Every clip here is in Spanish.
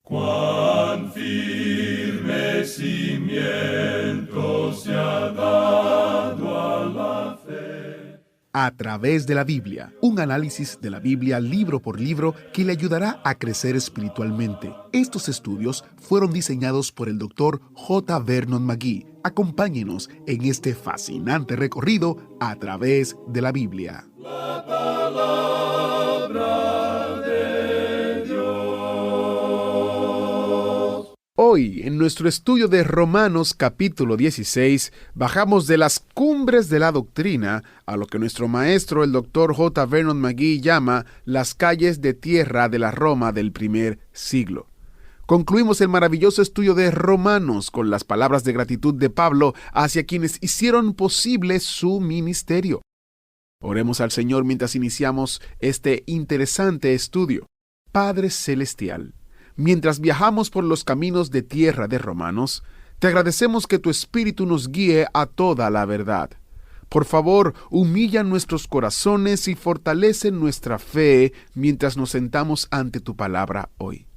Cuán firme cimiento se ha dado a la fe. A través de la Biblia, un análisis de la Biblia libro por libro que le ayudará a crecer espiritualmente. Estos estudios fueron diseñados por el Dr. J. Vernon McGee. Acompáñenos en este fascinante recorrido a través de la Biblia. La palabra de Dios. Hoy, en nuestro estudio de Romanos capítulo 16, bajamos de las cumbres de la doctrina a lo que nuestro maestro, el Dr. J. Vernon McGee, llama las calles de tierra de la Roma del primer siglo. Concluimos el maravilloso estudio de Romanos con las palabras de gratitud de Pablo hacia quienes hicieron posible su ministerio. Oremos al Señor mientras iniciamos este interesante estudio. Padre Celestial, mientras viajamos por los caminos de tierra de Romanos, te agradecemos que tu Espíritu nos guíe a toda la verdad. Por favor, humilla nuestros corazones y fortalece nuestra fe mientras nos sentamos ante tu palabra hoy.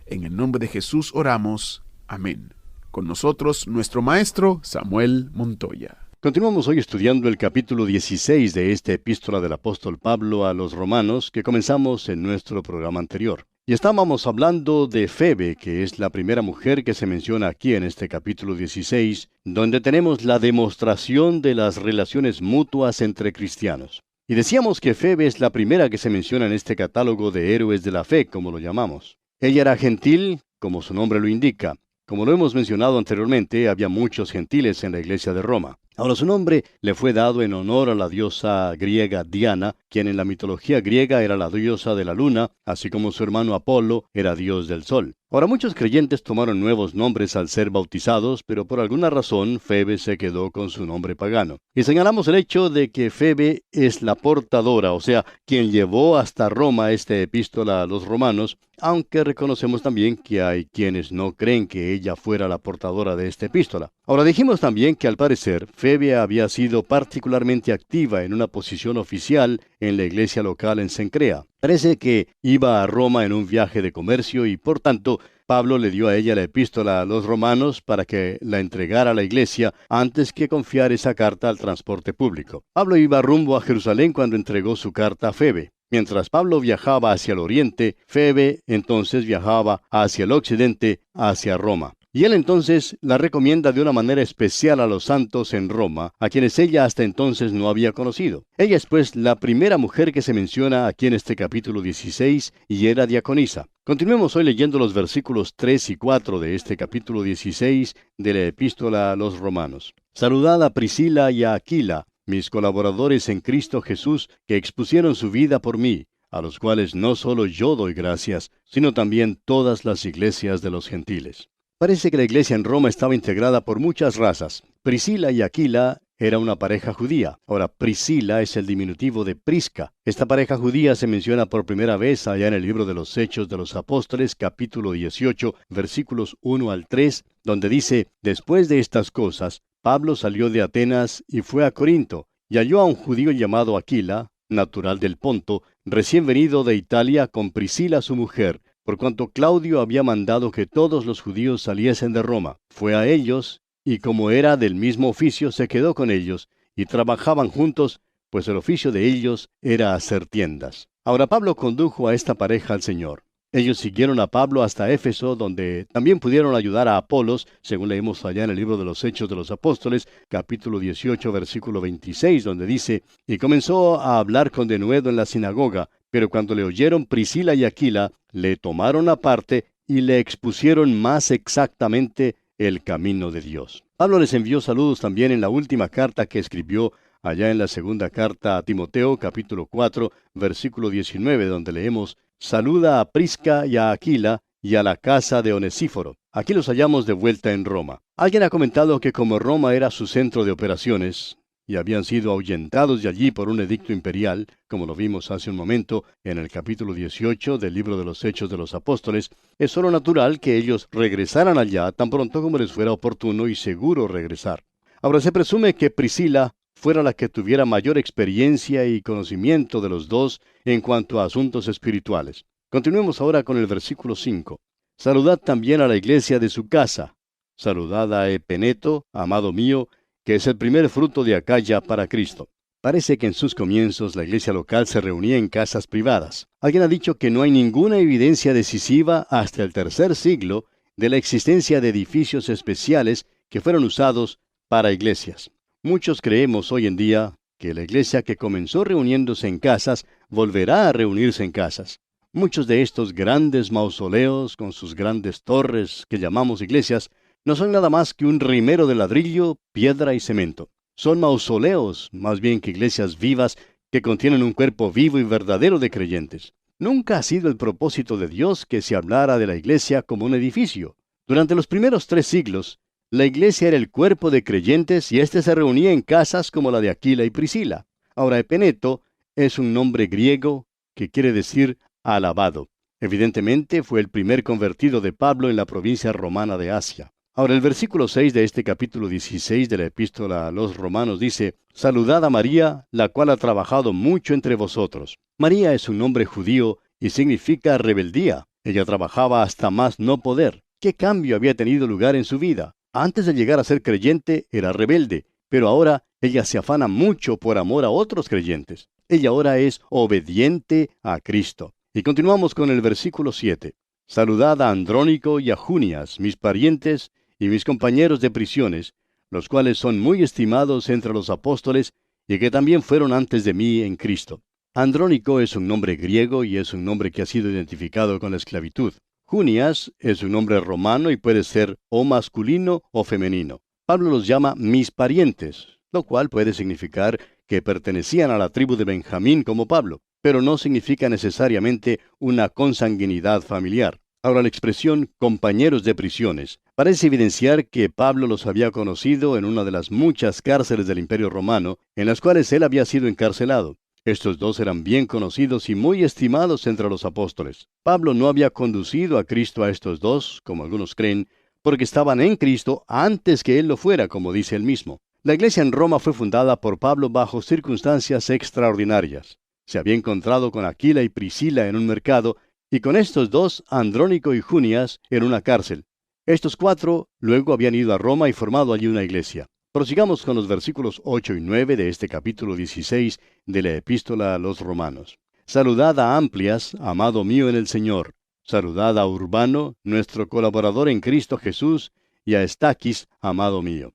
En el nombre de Jesús oramos. Amén. Con nosotros, nuestro maestro Samuel Montoya. Continuamos hoy estudiando el capítulo 16 de esta epístola del apóstol Pablo a los romanos que comenzamos en nuestro programa anterior. Y estábamos hablando de Febe, que es la primera mujer que se menciona aquí en este capítulo 16, donde tenemos la demostración de las relaciones mutuas entre cristianos. Y decíamos que Febe es la primera que se menciona en este catálogo de héroes de la fe, como lo llamamos. Ella era gentil, como su nombre lo indica. Como lo hemos mencionado anteriormente, había muchos gentiles en la iglesia de Roma. Ahora, su nombre le fue dado en honor a la diosa griega Diana, quien en la mitología griega era la diosa de la luna, así como su hermano Apolo era dios del sol. Ahora, muchos creyentes tomaron nuevos nombres al ser bautizados, pero por alguna razón Febe se quedó con su nombre pagano. Y señalamos el hecho de que Febe es la portadora, o sea, quien llevó hasta Roma esta epístola a los romanos, aunque reconocemos también que hay quienes no creen que ella fuera la portadora de esta epístola. Ahora, dijimos también que al parecer Febe había sido particularmente activa en una posición oficial en la iglesia local en Cencrea. Parece que iba a Roma en un viaje de comercio y, por tanto, Pablo le dio a ella la epístola a los romanos para que la entregara a la iglesia antes que confiar esa carta al transporte público. Pablo iba rumbo a Jerusalén cuando entregó su carta a Febe. Mientras Pablo viajaba hacia el oriente, Febe entonces viajaba hacia el occidente, hacia Roma. Y él entonces la recomienda de una manera especial a los santos en Roma, a quienes ella hasta entonces no había conocido. Ella es pues la primera mujer que se menciona aquí en este capítulo 16 y era diaconisa. Continuemos hoy leyendo los versículos 3 y 4 de este capítulo 16 de la epístola a los romanos. Saludad a Priscila y a Aquila, mis colaboradores en Cristo Jesús, que expusieron su vida por mí, a los cuales no solo yo doy gracias, sino también todas las iglesias de los gentiles. Parece que la iglesia en Roma estaba integrada por muchas razas. Priscila y Aquila era una pareja judía. Ahora, Priscila es el diminutivo de Prisca. Esta pareja judía se menciona por primera vez allá en el libro de los Hechos de los Apóstoles, capítulo 18, versículos 1 al 3, donde dice: Después de estas cosas, Pablo salió de Atenas y fue a Corinto, y halló a un judío llamado Aquila, natural del Ponto, recién venido de Italia con Priscila su mujer, por cuanto Claudio había mandado que todos los judíos saliesen de Roma. Fue a ellos, y como era del mismo oficio, se quedó con ellos, y trabajaban juntos, pues el oficio de ellos era hacer tiendas. Ahora Pablo condujo a esta pareja al Señor. Ellos siguieron a Pablo hasta Éfeso, donde también pudieron ayudar a Apolos, según leemos allá en el libro de los Hechos de los Apóstoles, capítulo 18, versículo 26, donde dice: Y comenzó a hablar con denuedo en la sinagoga, pero cuando le oyeron Priscila y Aquila, le tomaron aparte y le expusieron más exactamente el camino de Dios. Pablo les envió saludos también en la última carta que escribió allá en la segunda carta a Timoteo, capítulo 4, versículo 19, donde leemos: Saluda a Prisca y a Aquila y a la casa de Onesíforo. Aquí los hallamos de vuelta en Roma. Alguien ha comentado que como Roma era su centro de operaciones, y habían sido ahuyentados de allí por un edicto imperial, como lo vimos hace un momento en el capítulo 18 del libro de los Hechos de los Apóstoles, es solo natural que ellos regresaran allá tan pronto como les fuera oportuno y seguro regresar. Ahora se presume que Priscila fuera la que tuviera mayor experiencia y conocimiento de los dos en cuanto a asuntos espirituales. Continuemos ahora con el versículo 5. Saludad también a la iglesia de su casa. Saludad a Epeneto, amado mío, que es el primer fruto de Acaya para Cristo. Parece que en sus comienzos la iglesia local se reunía en casas privadas. Alguien ha dicho que no hay ninguna evidencia decisiva hasta el tercer siglo de la existencia de edificios especiales que fueron usados para iglesias. Muchos creemos hoy en día que la iglesia que comenzó reuniéndose en casas volverá a reunirse en casas. Muchos de estos grandes mausoleos con sus grandes torres que llamamos iglesias no son nada más que un rimero de ladrillo, piedra y cemento. Son mausoleos, más bien que iglesias vivas que contienen un cuerpo vivo y verdadero de creyentes. Nunca ha sido el propósito de Dios que se hablara de la iglesia como un edificio. Durante los primeros 3 siglos, la iglesia era el cuerpo de creyentes y éste se reunía en casas como la de Aquila y Priscila. Ahora, Epeneto es un nombre griego que quiere decir alabado. Evidentemente fue el primer convertido de Pablo en la provincia romana de Asia. Ahora, el versículo 6 de este capítulo 16 de la epístola a los Romanos dice: Saludad a María, la cual ha trabajado mucho entre vosotros. María es un nombre judío y significa rebeldía. Ella trabajaba hasta más no poder. ¿Qué cambio había tenido lugar en su vida? Antes de llegar a ser creyente, era rebelde, pero ahora ella se afana mucho por amor a otros creyentes. Ella ahora es obediente a Cristo. Y continuamos con el versículo 7. Saludad a Andrónico y a Junias, mis parientes y mis compañeros de prisiones, los cuales son muy estimados entre los apóstoles y que también fueron antes de mí en Cristo. Andrónico es un nombre griego y es un nombre que ha sido identificado con la esclavitud. Junias es un nombre romano y puede ser o masculino o femenino. Pablo los llama mis parientes, lo cual puede significar que pertenecían a la tribu de Benjamín como Pablo, pero no significa necesariamente una consanguinidad familiar. Ahora, la expresión compañeros de prisiones parece evidenciar que Pablo los había conocido en una de las muchas cárceles del Imperio Romano en las cuales él había sido encarcelado. Estos dos eran bien conocidos y muy estimados entre los apóstoles. Pablo no había conducido a Cristo a estos dos, como algunos creen, porque estaban en Cristo antes que él lo fuera, como dice él mismo. La iglesia en Roma fue fundada por Pablo bajo circunstancias extraordinarias. Se había encontrado con Aquila y Priscila en un mercado, y con estos dos, Andrónico y Junias, en una cárcel. Estos 4 luego habían ido a Roma y formado allí una iglesia. Prosigamos con los versículos 8 y 9 de este capítulo 16 de la epístola a los Romanos. Saludad a Amplias, amado mío en el Señor. Saludad a Urbano, nuestro colaborador en Cristo Jesús, y a Estaquis, amado mío.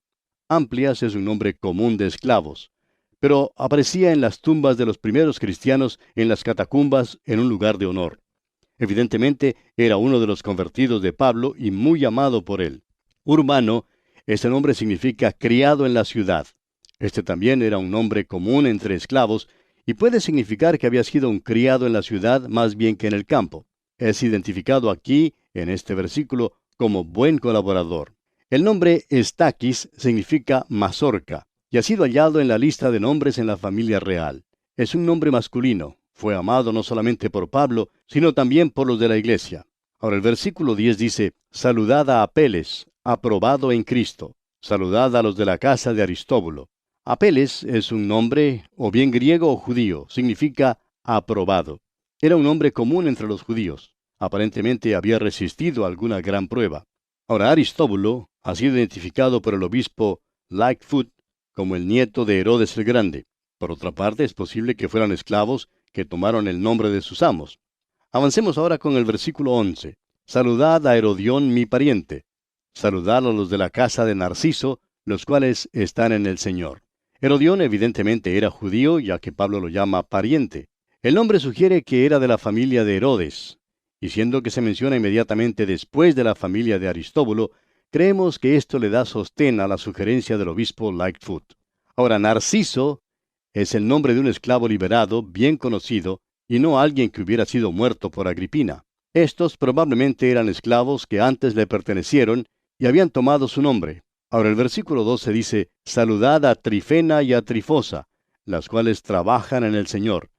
Amplias es un nombre común de esclavos, pero aparecía en las tumbas de los primeros cristianos en las catacumbas en un lugar de honor. Evidentemente, era uno de los convertidos de Pablo y muy amado por él. Urbano, este nombre significa criado en la ciudad. Este también era un nombre común entre esclavos y puede significar que había sido un criado en la ciudad más bien que en el campo. Es identificado aquí, en este versículo, como buen colaborador. El nombre Estaquis significa mazorca y ha sido hallado en la lista de nombres en la familia real. Es un nombre masculino. Fue amado no solamente por Pablo, sino también por los de la iglesia. Ahora el versículo 10 dice: Saludad a Apeles, aprobado en Cristo. Saludad a los de la casa de Aristóbulo. Apeles es un nombre, o bien griego o judío, significa aprobado. Era un nombre común entre los judíos. Aparentemente había resistido alguna gran prueba. Ahora Aristóbulo ha sido identificado por el obispo Lightfoot como el nieto de Herodes el Grande. Por otra parte, es posible que fueran esclavos que tomaron el nombre de sus amos. Avancemos ahora con el versículo 11. Saludad a Herodión mi pariente. Saludad a los de la casa de Narciso, los cuales están en el Señor. Herodión evidentemente era judío, ya que Pablo lo llama pariente. El nombre sugiere que era de la familia de Herodes, y siendo que se menciona inmediatamente después de la familia de Aristóbulo, creemos que esto le da sostén a la sugerencia del obispo Lightfoot. Ahora, Narciso es el nombre de un esclavo liberado, bien conocido, y no alguien que hubiera sido muerto por Agripina. Estos probablemente eran esclavos que antes le pertenecieron y habían tomado su nombre. Ahora el versículo 12 dice: Saludad a Trifena y a Trifosa, las cuales trabajan en el Señor.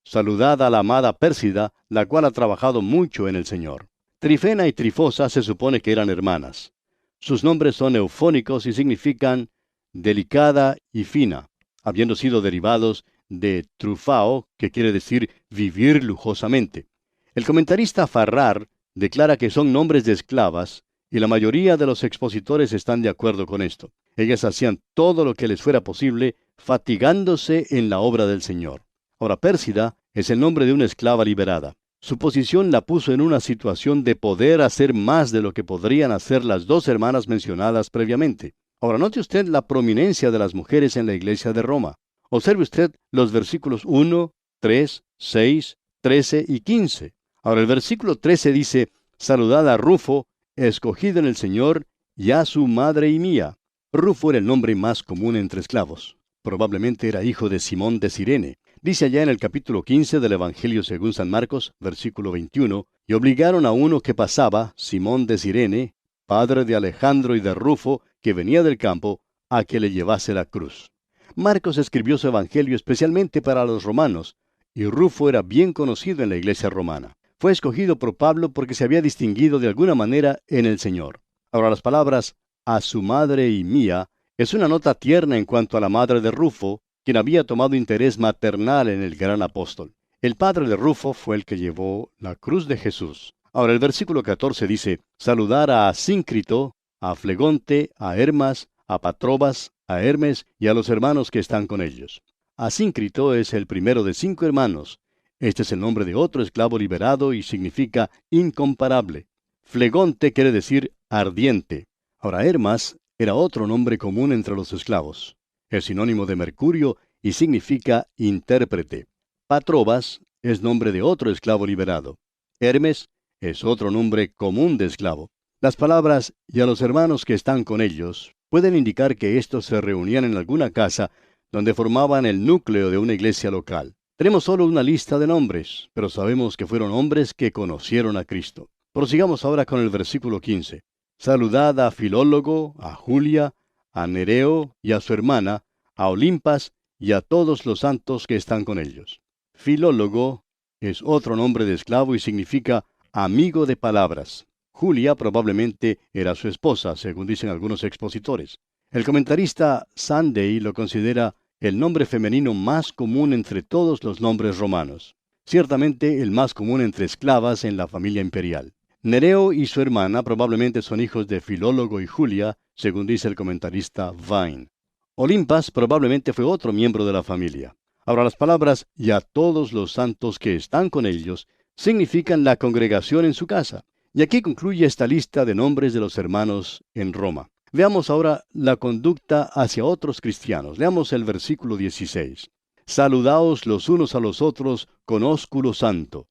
Saludad a la amada Pérsida, la cual ha trabajado mucho en el Señor. Trifena y Trifosa se supone que eran hermanas. Sus nombres son eufónicos y significan delicada y fina, habiendo sido derivados de trufao, que quiere decir vivir lujosamente. El comentarista Farrar declara que son nombres de esclavas, y la mayoría de los expositores están de acuerdo con esto. Ellas hacían todo lo que les fuera posible, fatigándose en la obra del Señor. Ahora, Pérsida es el nombre de una esclava liberada. Su posición la puso en una situación de poder hacer más de lo que podrían hacer las dos hermanas mencionadas previamente. Ahora, note usted la prominencia de las mujeres en la iglesia de Roma. Observe usted los versículos 1, 3, 6, 13 y 15. Ahora, el versículo 13 dice: saludad a Rufo, escogido en el Señor, y a su madre y mía. Rufo era el nombre más común entre esclavos. Probablemente era hijo de Simón de Cirene. Dice allá en el capítulo 15 del Evangelio según San Marcos, versículo 21, y obligaron a uno que pasaba, Simón de Cirene, padre de Alejandro y de Rufo, que venía del campo, a que le llevase la cruz. Marcos escribió su Evangelio especialmente para los romanos, y Rufo era bien conocido en la iglesia romana. Fue escogido por Pablo porque se había distinguido de alguna manera en el Señor. Ahora, las palabras a su madre y mía es una nota tierna en cuanto a la madre de Rufo, quien había tomado interés maternal en el gran apóstol. El padre de Rufo fue el que llevó la cruz de Jesús. Ahora, el versículo 14 dice: saludar a Asíncrito, a Flegonte, a Hermas, a Patrobas, a Hermes y a los hermanos que están con ellos. Asíncrito es el primero de 5 hermanos. Este es el nombre de otro esclavo liberado y significa incomparable. Flegonte quiere decir ardiente. Ahora, Hermas era otro nombre común entre los esclavos. Es sinónimo de Mercurio y significa intérprete. Patrobas es nombre de otro esclavo liberado. Hermes es otro nombre común de esclavo. Las palabras y a los hermanos que están con ellos pueden indicar que estos se reunían en alguna casa donde formaban el núcleo de una iglesia local. Tenemos solo una lista de nombres, pero sabemos que fueron hombres que conocieron a Cristo. Prosigamos ahora con el versículo 15. Saludad a Filólogo, a Julia, a Nereo y a su hermana, a Olimpas y a todos los santos que están con ellos. Filólogo es otro nombre de esclavo y significa amigo de palabras. Julia probablemente era su esposa, según dicen algunos expositores. El comentarista Sunday lo considera el nombre femenino más común entre todos los nombres romanos. Ciertamente el más común entre esclavas en la familia imperial. Nereo y su hermana probablemente son hijos de Filólogo y Julia, según dice el comentarista Vine. Olimpas probablemente fue otro miembro de la familia. Ahora, las palabras y a todos los santos que están con ellos significan la congregación en su casa. Y aquí concluye esta lista de nombres de los hermanos en Roma. Veamos ahora la conducta hacia otros cristianos. Leamos el versículo 16. Saludaos los unos a los otros con ósculo santo.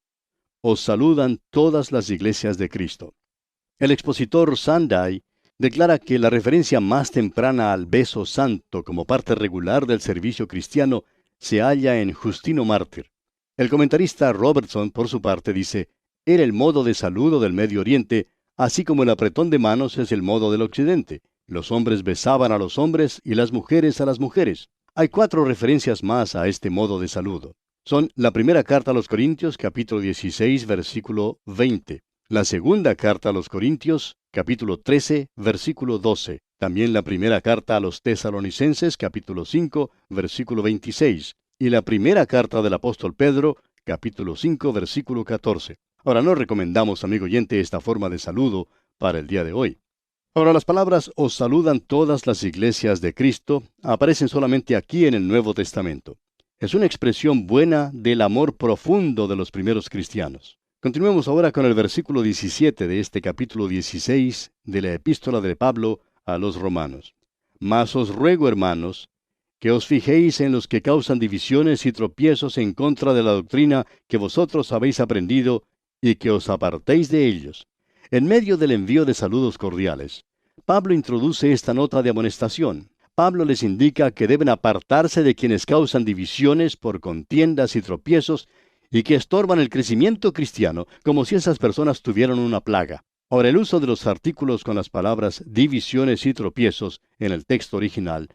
Os saludan todas las iglesias de Cristo. El expositor Sunday declara que la referencia más temprana al beso santo como parte regular del servicio cristiano se halla en Justino Mártir. El comentarista Robertson, por su parte, dice: era el modo de saludo del Medio Oriente, así como el apretón de manos es el modo del Occidente. Los hombres besaban a los hombres y las mujeres a las mujeres. Hay 4 referencias más a este modo de saludo. Son la primera carta a los Corintios, capítulo 16, versículo 20. La segunda carta a los Corintios, capítulo 13, versículo 12. También la primera carta a los Tesalonicenses, capítulo 5, versículo 26. Y la primera carta del apóstol Pedro, capítulo 5, versículo 14. Ahora, no recomendamos, amigo oyente, esta forma de saludo para el día de hoy. Ahora, las palabras os saludan todas las iglesias de Cristo aparecen solamente aquí en el Nuevo Testamento. Es una expresión buena del amor profundo de los primeros cristianos. Continuemos ahora con el versículo 17 de este capítulo 16 de la epístola de Pablo a los romanos. Mas os ruego, hermanos, que os fijéis en los que causan divisiones y tropiezos en contra de la doctrina que vosotros habéis aprendido y que os apartéis de ellos. En medio del envío de saludos cordiales, Pablo introduce esta nota de amonestación. Pablo les indica que deben apartarse de quienes causan divisiones por contiendas y tropiezos y que estorban el crecimiento cristiano, como si esas personas tuvieran una plaga. Ahora, el uso de los artículos con las palabras divisiones y tropiezos en el texto original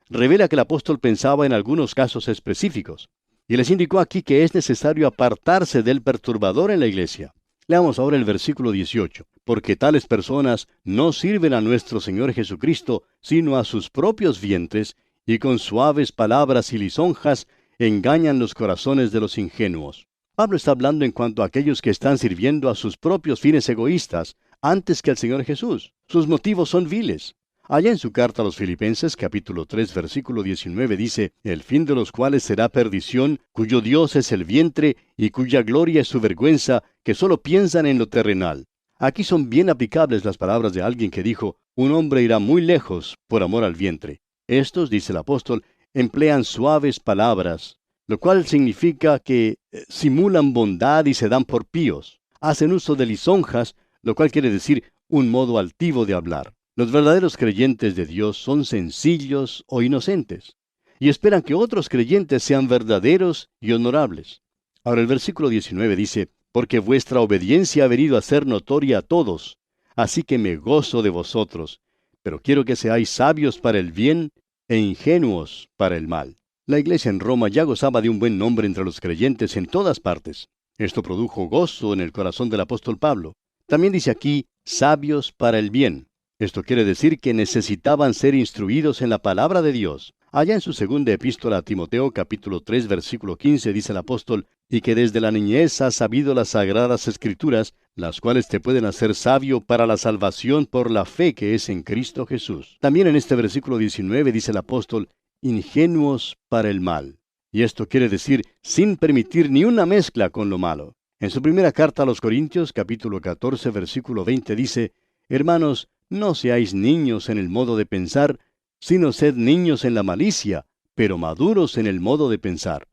revela que el apóstol pensaba en algunos casos específicos, y les indicó aquí que es necesario apartarse del perturbador en la iglesia. Leamos ahora el versículo 18. Porque tales personas no sirven a nuestro Señor Jesucristo, sino a sus propios vientres, y con suaves palabras y lisonjas engañan los corazones de los ingenuos. Pablo está hablando en cuanto a aquellos que están sirviendo a sus propios fines egoístas antes que al Señor Jesús. Sus motivos son viles. Allá en su carta a los Filipenses, capítulo 3, versículo 19, dice, el fin de los cuales será perdición, cuyo Dios es el vientre y cuya gloria es su vergüenza, que solo piensan en lo terrenal. Aquí son bien aplicables las palabras de alguien que dijo, un hombre irá muy lejos por amor al vientre. Estos, dice el apóstol, emplean suaves palabras, lo cual significa que simulan bondad y se dan por píos. Hacen uso de lisonjas, lo cual quiere decir un modo altivo de hablar. Los verdaderos creyentes de Dios son sencillos o inocentes, y esperan que otros creyentes sean verdaderos y honorables. Ahora el versículo 19 dice, porque vuestra obediencia ha venido a ser notoria a todos, así que me gozo de vosotros, pero quiero que seáis sabios para el bien e ingenuos para el mal. La iglesia en Roma ya gozaba de un buen nombre entre los creyentes en todas partes. Esto produjo gozo en el corazón del apóstol Pablo. También dice aquí, sabios para el bien. Esto quiere decir que necesitaban ser instruidos en la palabra de Dios. Allá en su segunda epístola a Timoteo, capítulo 3, versículo 15, dice el apóstol, y que desde la niñez has sabido las sagradas escrituras, las cuales te pueden hacer sabio para la salvación por la fe que es en Cristo Jesús. También en este versículo 19 dice el apóstol, ingenuos para el mal. Y esto quiere decir, sin permitir ni una mezcla con lo malo. En su primera carta a los Corintios, capítulo 14, versículo 20, dice, hermanos, no seáis niños en el modo de pensar, sino sed niños en la malicia, pero maduros en el modo de pensar.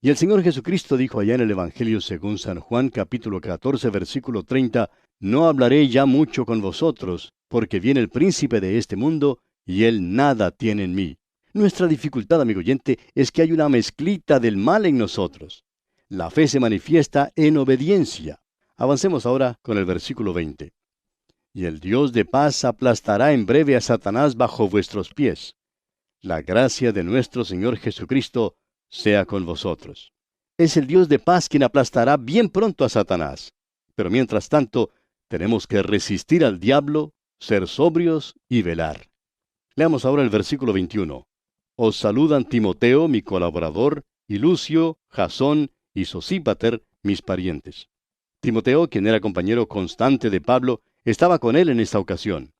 Y el Señor Jesucristo dijo allá en el Evangelio según San Juan, capítulo 14, versículo 30, no hablaré ya mucho con vosotros, porque viene el príncipe de este mundo, y él nada tiene en mí. Nuestra dificultad, amigo oyente, es que hay una mezclita del mal en nosotros. La fe se manifiesta en obediencia. Avancemos ahora con el versículo 20. Y el Dios de paz aplastará en breve a Satanás bajo vuestros pies. La gracia de nuestro Señor Jesucristo sea con vosotros. Es el Dios de paz quien aplastará bien pronto a Satanás. Pero mientras tanto, tenemos que resistir al diablo, ser sobrios y velar. Leamos ahora el versículo 21. Os saludan Timoteo, mi colaborador, y Lucio, Jasón y Sosípater, mis parientes. Timoteo, quien era compañero constante de Pablo, estaba con él en esta ocasión.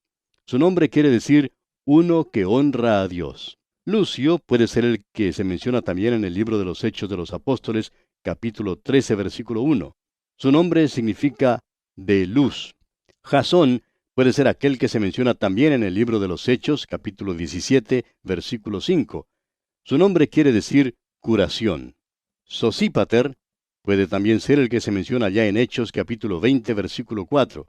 Su nombre quiere decir uno que honra a Dios. Lucio puede ser el que se menciona también en el libro de los Hechos de los Apóstoles, capítulo 13, versículo 1. Su nombre significa de luz. Jasón puede ser aquel que se menciona también en el libro de los Hechos, capítulo 17, versículo 5. Su nombre quiere decir curación. Sosípater puede también ser el que se menciona allá en Hechos, capítulo 20, versículo 4.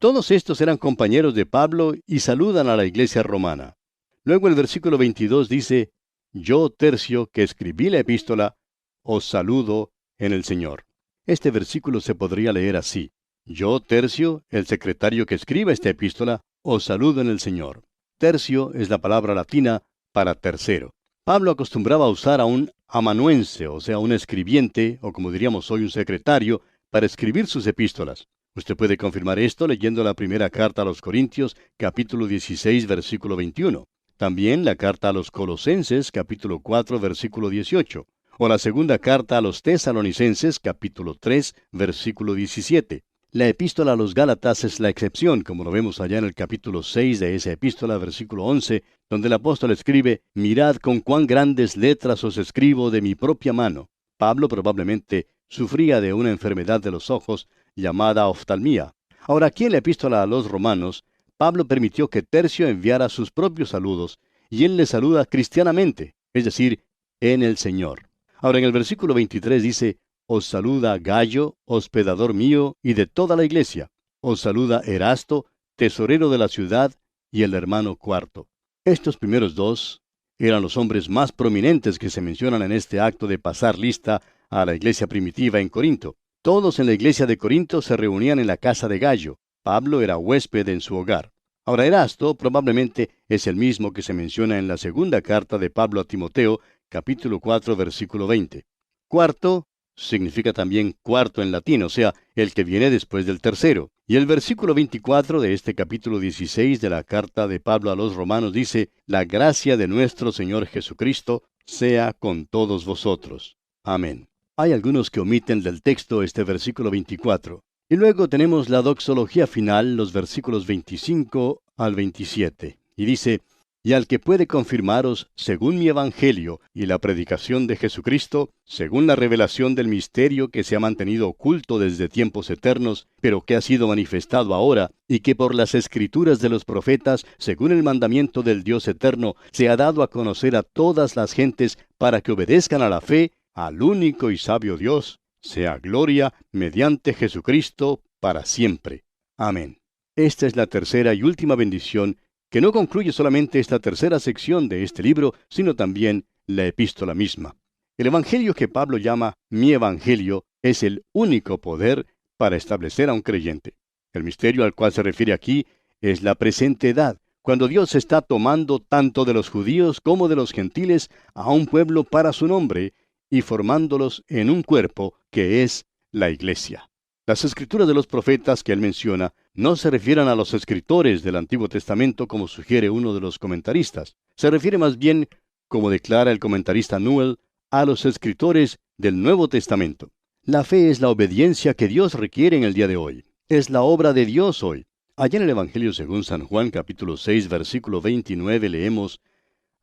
Todos estos eran compañeros de Pablo y saludan a la iglesia romana. Luego el versículo 22 dice, yo, Tercio, que escribí la epístola, os saludo en el Señor. Este versículo se podría leer así. Yo, Tercio, el secretario que escribe esta epístola, os saludo en el Señor. Tercio es la palabra latina para tercero. Pablo acostumbraba a usar a un amanuense, o sea, un escribiente, o como diríamos hoy un secretario, para escribir sus epístolas. Usted puede confirmar esto leyendo la primera carta a los Corintios, capítulo 16, versículo 21. También la carta a los Colosenses, capítulo 4, versículo 18. O la segunda carta a los Tesalonicenses, capítulo 3, versículo 17. La epístola a los Gálatas es la excepción, como lo vemos allá en el capítulo 6 de esa epístola, versículo 11, donde el apóstol escribe, mirad con cuán grandes letras os escribo de mi propia mano. Pablo probablemente sufría de una enfermedad de los ojos llamada oftalmía. Ahora, aquí en la epístola a los Romanos, Pablo permitió que Tercio enviara sus propios saludos, y él le saluda cristianamente, es decir, en el Señor. Ahora, en el versículo 23 dice, os saluda Gayo, hospedador mío y de toda la iglesia. Os saluda Erasto, tesorero de la ciudad, y el hermano Cuarto. Estos primeros dos eran los hombres más prominentes que se mencionan en este acto de pasar lista a la iglesia primitiva en Corinto. Todos en la iglesia de Corinto se reunían en la casa de Gayo. Pablo era huésped en su hogar. Ahora, Erasto probablemente es el mismo que se menciona en la segunda carta de Pablo a Timoteo, capítulo 4, versículo 20. Cuarto significa también cuarto en latín, o sea, el que viene después del tercero. Y el versículo 24 de este capítulo 16 de la carta de Pablo a los Romanos dice, la gracia de nuestro Señor Jesucristo sea con todos vosotros. Amén. Hay algunos que omiten del texto este versículo 24. Y luego tenemos la doxología final, los versículos 25 al 27. Y dice, y al que puede confirmaros, según mi evangelio y la predicación de Jesucristo, según la revelación del misterio que se ha mantenido oculto desde tiempos eternos, pero que ha sido manifestado ahora, y que por las escrituras de los profetas, según el mandamiento del Dios eterno, se ha dado a conocer a todas las gentes para que obedezcan a la fe, al único y sabio Dios, sea gloria mediante Jesucristo para siempre. Amén. Esta es la tercera y última bendición que no concluye solamente esta tercera sección de este libro, sino también la epístola misma. El evangelio que Pablo llama mi evangelio es el único poder para establecer a un creyente. El misterio al cual se refiere aquí es la presente edad, cuando Dios está tomando tanto de los judíos como de los gentiles a un pueblo para su nombre y formándolos en un cuerpo que es la iglesia. Las escrituras de los profetas que él menciona no se refieren a los escritores del Antiguo Testamento como sugiere uno de los comentaristas. Se refiere más bien, como declara el comentarista Newell, a los escritores del Nuevo Testamento. La fe es la obediencia que Dios requiere en el día de hoy. Es la obra de Dios hoy. Allá en el Evangelio según San Juan capítulo 6 versículo 29 leemos,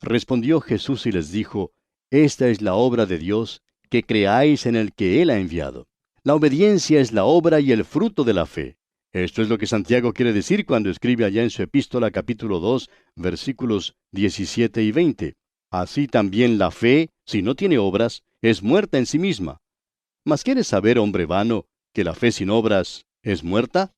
respondió Jesús y les dijo, esta es la obra de Dios, que creáis en el que Él ha enviado. La obediencia es la obra y el fruto de la fe. Esto es lo que Santiago quiere decir cuando escribe allá en su epístola capítulo 2, versículos 17 y 20. Así también la fe, si no tiene obras, es muerta en sí misma. ¿Mas quieres saber, hombre vano, que la fe sin obras es muerta?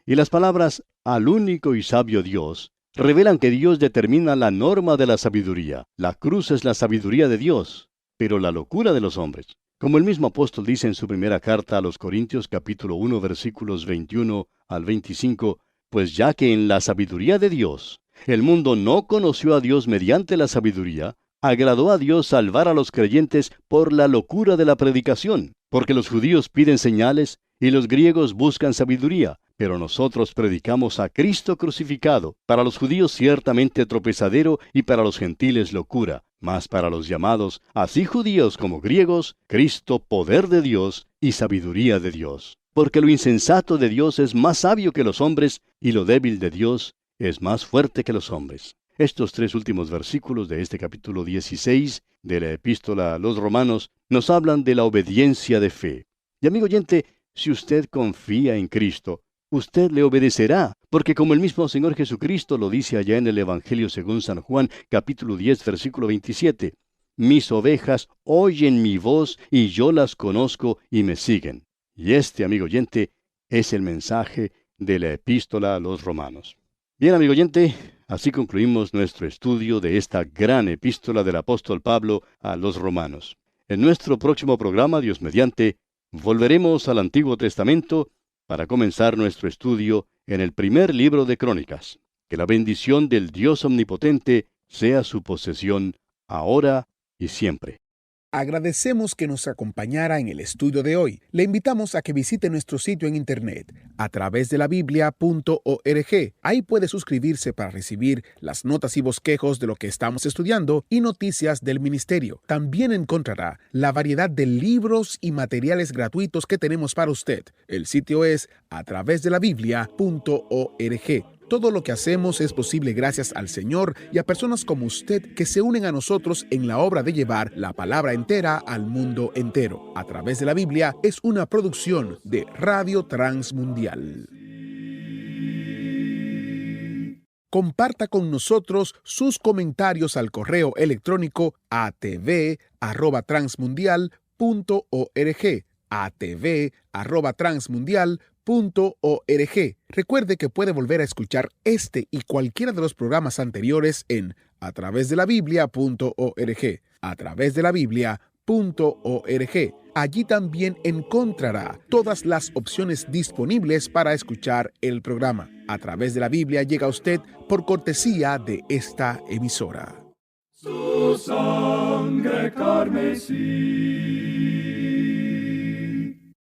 Y las palabras al único y sabio Dios revelan que Dios determina la norma de la sabiduría. La cruz es la sabiduría de Dios, pero la locura de los hombres. Como el mismo apóstol dice en su primera carta a los Corintios capítulo 1 versículos 21 al 25, pues ya que en la sabiduría de Dios el mundo no conoció a Dios mediante la sabiduría, agradó a Dios salvar a los creyentes por la locura de la predicación, porque los judíos piden señales y los griegos buscan sabiduría, pero nosotros predicamos a Cristo crucificado, para los judíos ciertamente tropezadero y para los gentiles locura, mas para los llamados, así judíos como griegos, Cristo poder de Dios y sabiduría de Dios. Porque lo insensato de Dios es más sabio que los hombres, y lo débil de Dios es más fuerte que los hombres. Estos tres últimos versículos de este capítulo 16 de la epístola a los Romanos nos hablan de la obediencia de fe. Y amigo oyente, si usted confía en Cristo, usted le obedecerá, porque como el mismo Señor Jesucristo lo dice allá en el Evangelio según San Juan, capítulo 10, versículo 27, mis ovejas oyen mi voz y yo las conozco y me siguen. Y este, amigo oyente, es el mensaje de la epístola a los Romanos. Bien, amigo oyente, así concluimos nuestro estudio de esta gran epístola del apóstol Pablo a los Romanos. En nuestro próximo programa, Dios mediante, volveremos al Antiguo Testamento para comenzar nuestro estudio en el primer libro de Crónicas. Que la bendición del Dios Omnipotente sea su posesión, ahora y siempre. Agradecemos que nos acompañara en el estudio de hoy. Le invitamos a que visite nuestro sitio en internet a través de la Biblia.org. Ahí puede suscribirse para recibir las notas y bosquejos de lo que estamos estudiando y noticias del ministerio. También encontrará la variedad de libros y materiales gratuitos que tenemos para usted. El sitio es a través de la Biblia.org. Todo lo que hacemos es posible gracias al Señor y a personas como usted que se unen a nosotros en la obra de llevar la palabra entera al mundo entero. A través de la Biblia es una producción de Radio Transmundial. Comparta con nosotros sus comentarios al correo electrónico atv@transmundial.org. atv@transmundial.org. Recuerde que puede volver a escuchar este y cualquiera de los programas anteriores en a través de la Biblia.org. A través de la Biblia.org. Allí también encontrará todas las opciones disponibles para escuchar el programa. A través de la Biblia llega a usted por cortesía de esta emisora. Su sangre carmesí